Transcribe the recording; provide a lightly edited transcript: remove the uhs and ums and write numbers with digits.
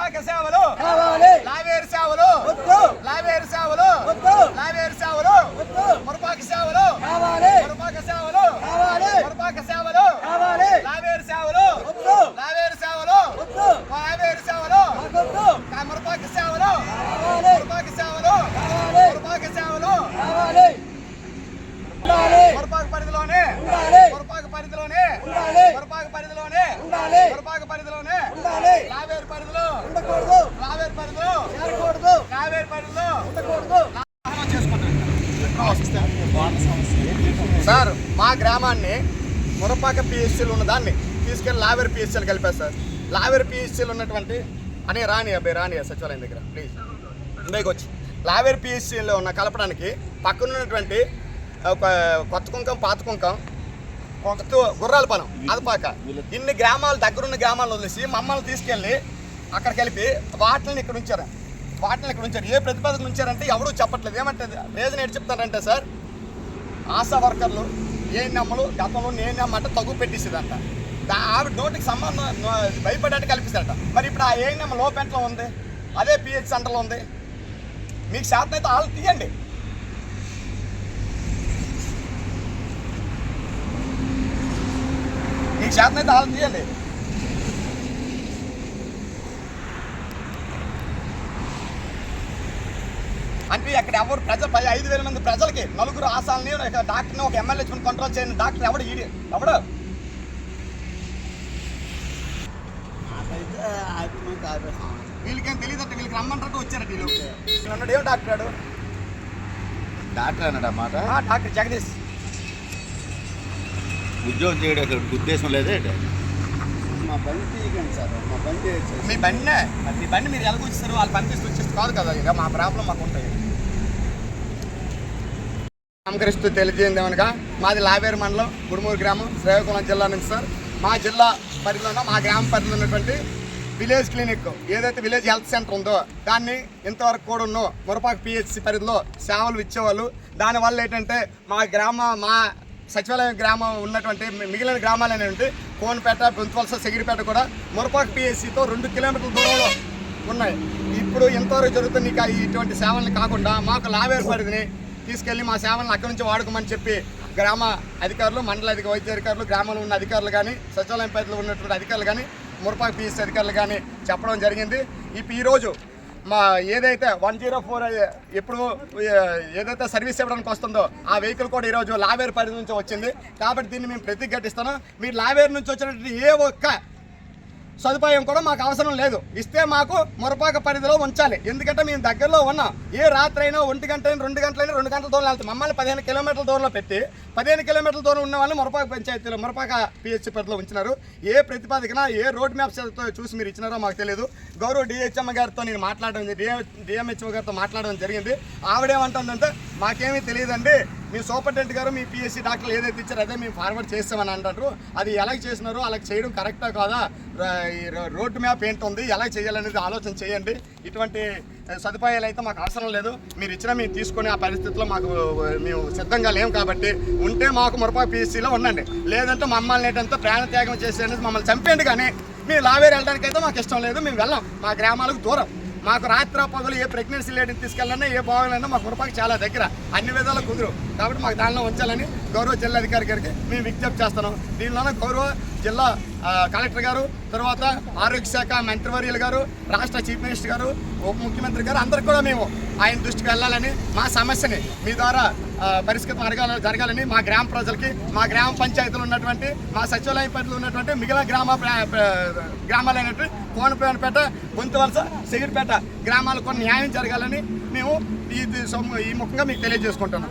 మురపాక సేవలు లావేరు సేవలు లావేరు సేవలు లావేరు సేవలు మురపాక సేవలు మురపాక సేవలు మురపాక సేవలు లావేరు సేవలు లావేరు సేవలు లావేరు సేవలు మురపాక సేవలు మురపాక సేవలు మురపాక సేవలు మురపాక పరిధిలోనే మురపాక పరిధిలోనే మురపాక పరిధిలోనే మురపాక పరిధిలోనే లావేరు పరిధిలో లావేరు పరిధిలో లావేరు పరిధిలో సార్ మా గ్రామాన్ని మురపాక పిహెచ్సీలు ఉన్న దాన్ని తీసుకెళ్ళి లావేరు పిహెచ్సీలు కలిపారు సార్. లావేరు పిహెచ్సీలు ఉన్నటువంటి అనే రాని సచివాలయం దగ్గర ప్లీజ్ ఇందుకు వచ్చి లావేరు పిహెచ్సీలో ఉన్న కలపడానికి పక్కన ఉన్నటువంటి కొత్త కుంకం పాత కుంకం గుర్రాల పొలం అదపాక ఇన్ని గ్రామాలు దగ్గరున్న గ్రామాలను వదిలేసి మమ్మల్ని తీసుకెళ్ళి అక్కడ కలిపి వాటిని ఇక్కడ ఉంచారు. ఏ ప్రతిపాదన ఉంచారంటే ఎవరూ చెప్పట్లేదు. ఏమంటే రీజన్ ఏంటి చెప్తారంటే సార్, ఆశా వర్కర్లు ఏఎన్ఎంలు గతంలో ఏఎన్ఎం అంటే తగ్గు పెట్టేసేదంట. ఆవిడ నోటికి సంబంధం భయపడేట్టు కల్పిస్తారట. మరి ఇప్పుడు ఆ ఏఎన్ఎం లోపెంట్లో ఉంది, అదే పిహెచ్ సెంటర్లో ఉంది. మీకు శాతం అయితే వాళ్ళు తీయండి. మీకు శాతం అయితే వాళ్ళు తీయండి. అంటే అక్కడ ఎవరు ప్రజలు 5,000 మంది ప్రజలకి నలుగురు ఆశాలని డాక్టర్ని ఒక ఎమ్మెల్యే కంట్రోల్ చేయని డాక్టర్ ఎవడు వీళ్ళకేం తెలియదంటే వీళ్ళకి రమ్మంటే వచ్చారట. వీళ్ళు అన్నాడు ఏం డాక్టర్ అన్నమాట. డాక్టర్ జగదీష్ ఉద్యోగం చేయడం ఉద్దేశం లేదే. మా బండి తీయకండి సార్, మా బండి మీ బండి మీరు ఎలాగో వచ్చేస్తారు, వాళ్ళు పంపిస్తూ వచ్చేసి కాదు కదా. ఇక మా ప్రాబ్లం మాకు ఉంటాయి. నామకరిస్తూ తెలియజేయమనగా మాది లావేరు మండలం గుడుమూరు గ్రామం శ్రీకాకుళం జిల్లా నుంచి సార్. మా జిల్లా పరిధిలో మా గ్రామ పరిధిలో ఉన్నటువంటి విలేజ్ క్లినిక్ ఏదైతే విలేజ్ హెల్త్ సెంటర్ ఉందో దాన్ని ఇంతవరకు కూడా ఉన్న మురపాక పిహెచ్సి పరిధిలో సేవలు ఇచ్చేవాళ్ళు. దానివల్ల ఏంటంటే మా సచివాలయం గ్రామం ఉన్నటువంటి మిగిలిన గ్రామాలు అనేటువంటి కోనపేట, బొంతువలస, సెగిరిపేట కూడా మురపాక పిహెచ్సితో 2 కిలోమీటర్ల దూరంలో ఉన్నాయి. ఇప్పుడు ఇంతవరకు జరుగుతున్న ఇటువంటి సేవలను కాకుండా మాకు లావేరు పరిధిని తీసుకెళ్ళి మా సేవలను అక్కడి నుంచి వాడుకోమని చెప్పి గ్రామ అధికారులు, మండల వైద్య అధికారులు, గ్రామంలో ఉన్న అధికారులు కానీ, సచివాలయం పరిధిలో ఉన్నటువంటి అధికారులు కానీ, మురపాక పిహెచ్సి అధికారులు కానీ చెప్పడం జరిగింది. ఈరోజు మా ఏదైతే 104 ఎప్పుడు ఏదైతే సర్వీస్ ఇవ్వడానికి వస్తుందో ఆ వెహికల్ కూడా ఈరోజు లావేరు పరిధి నుంచి వచ్చింది. కాబట్టి దీన్ని మేము ప్రతిఘటిస్తాను. మీరు లావేరు నుంచి వచ్చినటువంటి ఏ ఒక్క సదుపాయం కూడా మాకు అవసరం లేదు. ఇస్తే మాకు మురపాక పరిధిలో ఉంచాలి. ఎందుకంటే మేము దగ్గరలో ఉన్నాం. ఏ రాత్రి అయినా 1 గంట అయినా 2 గంటలైనా 2 గంటల దూరం వెళ్తాం. మమ్మల్ని 15 కిలోమీటర్ల దూరంలో పెట్టి 15 కిలోమీటర్ల దూరం ఉన్న వాళ్ళని మురపాక పంచాయతీలో మురపాక పిహెచ్సి పరిధిలో ఉంచినారు. ఏ ప్రతిపాదికన ఏ రోడ్ మ్యాప్స్ చూసి మీరు ఇచ్చినారో మాకు తెలియదు. గౌరవ డిహెచ్ఎం గారితో నేను డిఎంహెచ్ఓ గారితో మాట్లాడడం జరిగింది. ఆవిడేమంటుందంటే మాకేమీ తెలియదండి, మీ సూపరింటెండెంట్ గారు మీ పిహెచ్సి డాక్టర్లు ఏదైతే ఇచ్చారో అదే మేము ఫార్వర్డ్ చేస్తామని అంటారు. అది ఎలా చేసినారో అలా చేయడం కరెక్టా కాదా, రోడ్డు మ్యాప్ ఏంటుంది, ఎలా చేయాలనేది ఆలోచన చేయండి. ఇటువంటి సదుపాయాలు అయితే మాకు అవసరం లేదు. మీరు ఇచ్చినా మేము తీసుకునే ఆ పరిస్థితిలో మేము సిద్ధంగా లేము. కాబట్టి ఉంటే మాకు మురపాక పిహెచ్సిలో ఉండండి, లేదంటే మమ్మల్ని ఏంటంటే ప్రాణత్యాగం చేసేది మమ్మల్ని చంపేయండి. కానీ మేము లావేరు వెళ్ళడానికి అయితే మాకు ఇష్టం లేదు. మేము వెళ్ళాం, మా గ్రామాలకు దూరం. మాకు రాత్రి పగలు ఏ ప్రెగ్నెన్సీ లేడీని తీసుకెళ్ళాలన్నా ఏ బాగాలన్నా మాకు మురపాక చాలా దగ్గర, అన్ని విధాలు కుదురు. కాబట్టి మాకు దానిలో ఉంచాలని గౌరవ జిల్లాధికారి గారికి మేము విజ్ఞప్తి చేస్తున్నాం. దీనిలోనే గౌరవ జిల్లా కలెక్టర్ గారు, తర్వాత ఆరోగ్య శాఖ మంత్రివర్యులు గారు, రాష్ట్ర చీఫ్ మినిస్టర్ గారు, ఉప ముఖ్యమంత్రి గారు అందరికీ కూడా మేము ఆయన దృష్టికి వెళ్ళాలని, మా సమస్యని మీ ద్వారా పరిష్కృతం జరగాలని మా గ్రామ ప్రజలకి, మా గ్రామ పంచాయతీలో ఉన్నటువంటి, మా సచివాలయం పరిధిలో ఉన్నటువంటి మిగిలిన గ్రామాలైనటువంటి కోనపేట, బొంతువలస, సెగిరిపేట గ్రామాలకు న్యాయం జరగాలని మేము ఈ ముఖ్యంగా మీకు తెలియజేసుకుంటున్నాం.